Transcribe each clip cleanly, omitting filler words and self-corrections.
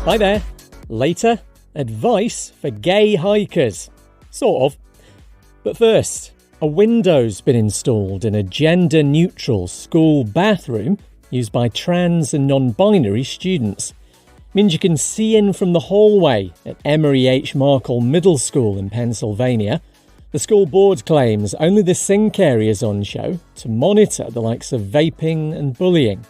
Hi there. Later, advice for gay hikers. Sort of. But first, a window's been installed in a gender-neutral school bathroom used by trans and non-binary students. It means you can see in from the hallway at Emery H. Markle Middle School in Pennsylvania. The school board claims only the sink area's on show to monitor the likes of vaping and bullying.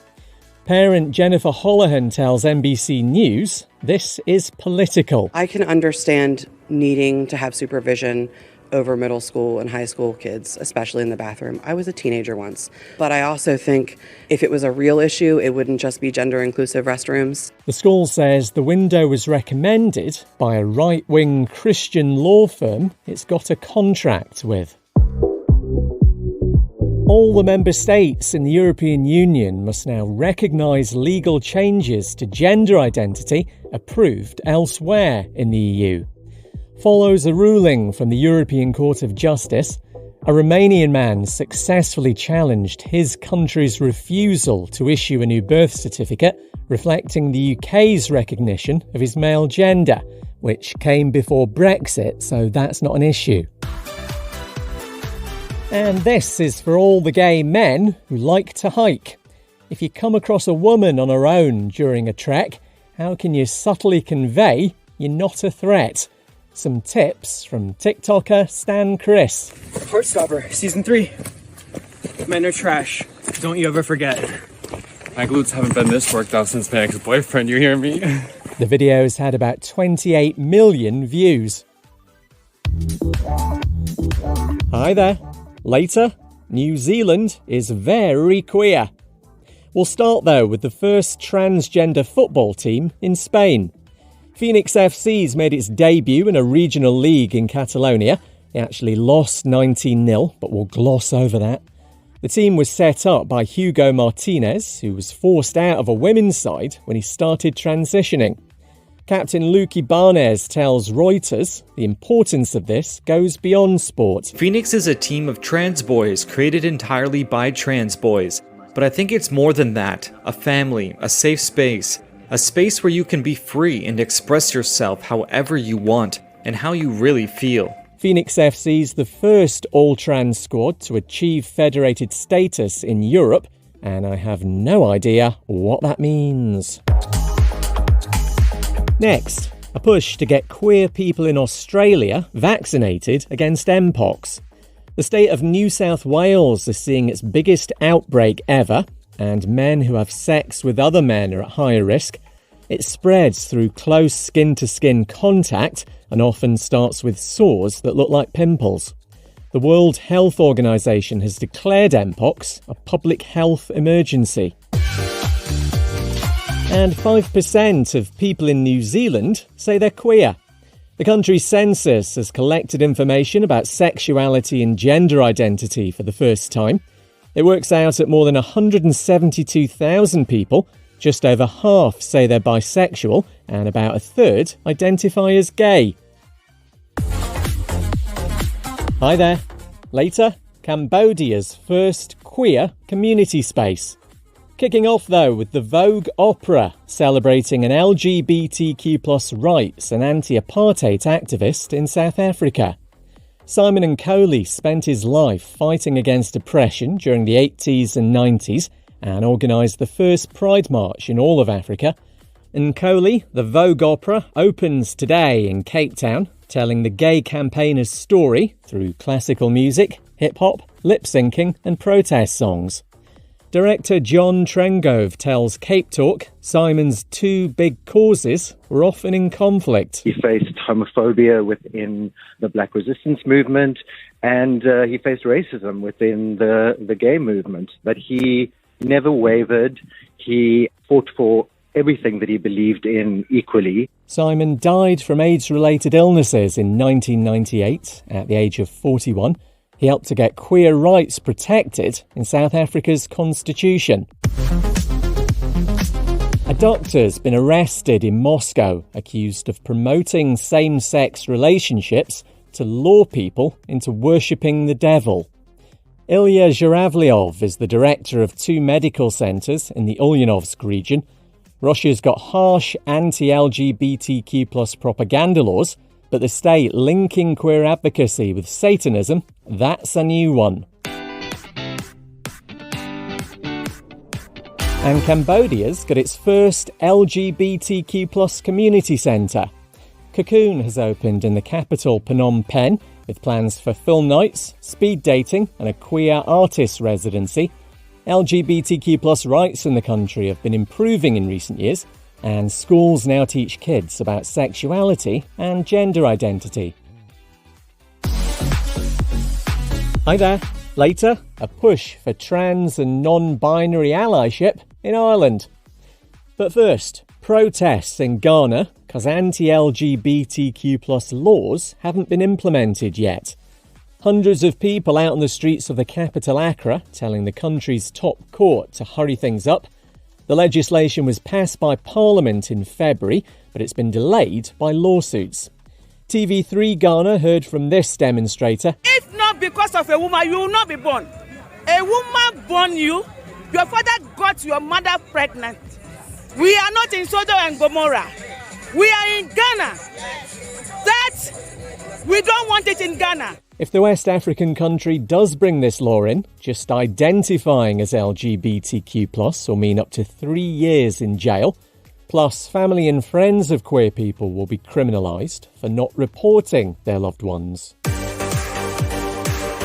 Parent Jennifer Holohan tells NBC News this is political. I can understand needing to have supervision over middle school and high school kids, especially in the bathroom. I was a teenager once. But I also think if it was a real issue, it wouldn't just be gender-inclusive restrooms. The school says the window was recommended by a right-wing Christian law firm it's got a contract with. All the member states in the European Union must now recognise legal changes to gender identity approved elsewhere in the EU. Follows a ruling from the European Court of Justice, a Romanian man successfully challenged his country's refusal to issue a new birth certificate reflecting the UK's recognition of his male gender, which came before Brexit, so that's not an issue. And this is for all the gay men who like to hike. If you come across a woman on her own during a trek, how can you subtly convey you're not a threat? Some tips from TikToker Stan Chris. Heartstopper, Season 3. Men are trash. Don't you ever forget. My glutes haven't been this worked out since my ex-boyfriend, you hear me? The video's had about 28 million views. Hi there. Later, New Zealand is very queer. We'll start though with the first transgender football team in Spain. Phoenix FC's made its debut in a regional league in Catalonia. It actually lost 19-0, but we'll gloss over that. The team was set up by Hugo Martinez, who was forced out of a women's side when he started transitioning. Captain Luque Barnes tells Reuters the importance of this goes beyond sport. Phoenix is a team of trans boys created entirely by trans boys. But I think it's more than that. A family, a safe space. A space where you can be free and express yourself however you want and how you really feel. Phoenix FC's the first all-trans squad to achieve federated status in Europe, and I have no idea what that means. Next, a push to get queer people in Australia vaccinated against Mpox. The state of New South Wales is seeing its biggest outbreak ever, and men who have sex with other men are at higher risk. It spreads through close skin-to-skin contact and often starts with sores that look like pimples. The World Health Organization has declared Mpox a public health emergency. And 5% of people in New Zealand say they're queer. The country's census has collected information about sexuality and gender identity for the first time. It works out at more than 172,000 people. Just over half say they're bisexual, and about a third identify as gay. Hi there. Later, Cambodia's first queer community space. Kicking off, though, with the Vogue Opera, celebrating an LGBTQ+ rights and anti-apartheid activist in South Africa. Simon Nkoli spent his life fighting against oppression during the 80s and 90s and organised the first Pride March in all of Africa. Nkoli, the Vogue Opera, opens today in Cape Town, telling the gay campaigner's story through classical music, hip-hop, lip-syncing and protest songs. Director John Trengove tells Cape Talk Simon's two big causes were often in conflict. He faced homophobia within the Black resistance movement, and he faced racism within the gay movement. But he never wavered. He fought for everything that he believed in equally. Simon died from AIDS-related illnesses in 1998 at the age of 41. He helped to get queer rights protected in South Africa's constitution. A doctor's been arrested in Moscow, accused of promoting same-sex relationships to lure people into worshipping the devil. Ilya Zhuravlyov is the director of two medical centres in the Ulyanovsk region. Russia's got harsh anti-LGBTQ plus propaganda laws, but the state linking queer advocacy with Satanism, that's a new one. And Cambodia's got its first LGBTQ plus community centre. Cocoon has opened in the capital Phnom Penh, with plans for film nights, speed dating and a queer artist residency. LGBTQ plus rights in the country have been improving in recent years, and schools now teach kids about sexuality and gender identity. Hi there. Later, a push for trans and non-binary allyship in Ireland. But first, protests in Ghana because anti-LGBTQ plus laws haven't been implemented yet. Hundreds of people out on the streets of the capital Accra telling the country's top court to hurry things up. The legislation was passed by Parliament in February, but it's been delayed by lawsuits. TV3 Ghana heard from this demonstrator. If not because of a woman, you will not be born. A woman born you, your father got your mother pregnant. We are not in Sodom and Gomorrah. We are in Ghana. That we don't want it in Ghana. If the West African country does bring this law in, just identifying as LGBTQ+ will mean up to 3 years in jail. Plus, family and friends of queer people will be criminalised for not reporting their loved ones.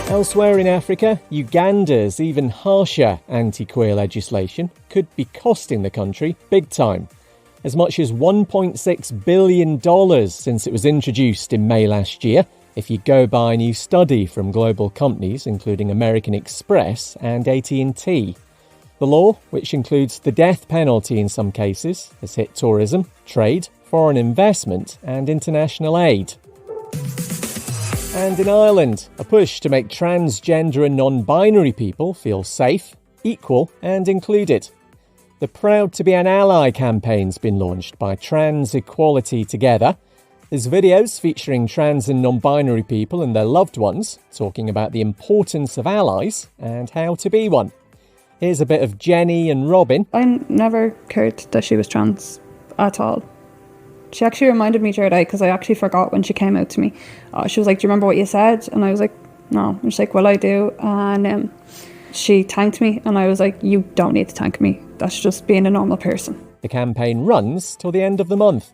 Elsewhere in Africa, Uganda's even harsher anti-queer legislation could be costing the country big time. As much as $1.6 billion since it was introduced in May last year, if you go by a new study from global companies including American Express and AT&T. The law, which includes the death penalty in some cases, has hit tourism, trade, foreign investment and international aid. And in Ireland, a push to make transgender and non-binary people feel safe, equal and included. The Proud to be an Ally campaign's been launched by Trans Equality Together. There's videos featuring trans and non-binary people and their loved ones talking about the importance of allies and how to be one. Here's a bit of Jenny and Robin. I never cared that she was trans at all. She actually reminded me the other day because I actually forgot when she came out to me. She was like, "Do you remember what you said?" And I was like, "No." And she's like, "Well, I do." And she thanked me and I was like, "You don't need to thank me. That's just being a normal person." The campaign runs till the end of the month.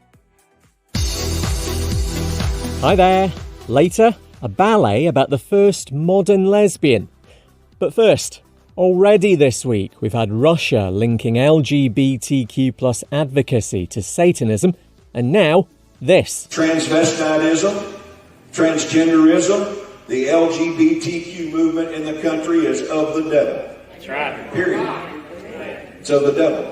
Hi there. Later, a ballet about the first modern lesbian. But first, already this week we've had Russia linking LGBTQ+ advocacy to Satanism, and now this. Transvestitism, transgenderism, the LGBTQ movement in the country is of the devil. That's right. Period. It's of the devil.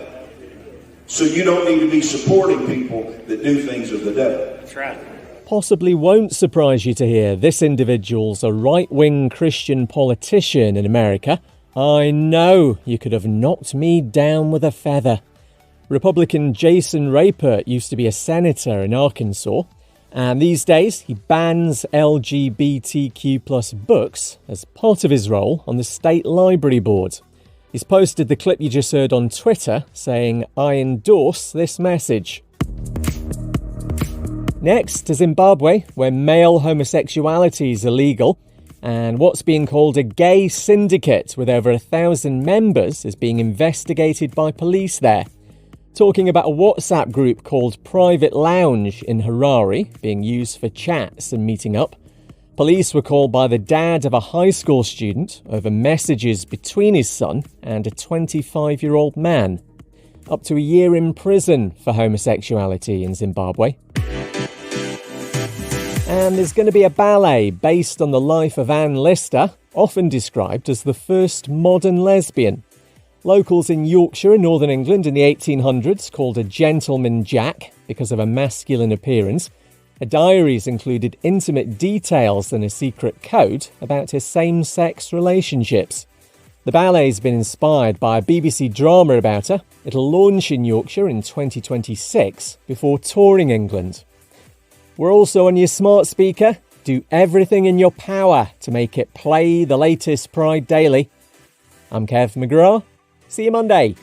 So you don't need to be supporting people that do things of the devil. That's right. Possibly won't surprise you to hear this individual's a right-wing Christian politician in America. I know you could have knocked me down with a feather. Republican Jason Rapert used to be a senator in Arkansas, and these days he bans LGBTQ+ books as part of his role on the state library board. He's posted the clip you just heard on Twitter saying, "I endorse this message." Next to Zimbabwe, where male homosexuality is illegal, and what's being called a gay syndicate with over 1,000 members is being investigated by police there. Talking about a WhatsApp group called Private Lounge in Harare, being used for chats and meeting up. Police were called by the dad of a high school student over messages between his son and a 25-year-old man. Up to a year in prison for homosexuality in Zimbabwe. And there's going to be a ballet based on the life of Anne Lister, often described as the first modern lesbian. Locals in Yorkshire in Northern England in the 1800s called a gentleman Jack because of a masculine appearance. Her diaries included intimate details and a secret code about her same-sex relationships. The ballet's been inspired by a BBC drama about her. It'll launch in Yorkshire in 2026 before touring England. We're also on your smart speaker. Do everything in your power to make it play the latest Pride Daily. I'm Kev McGrath. See you Monday.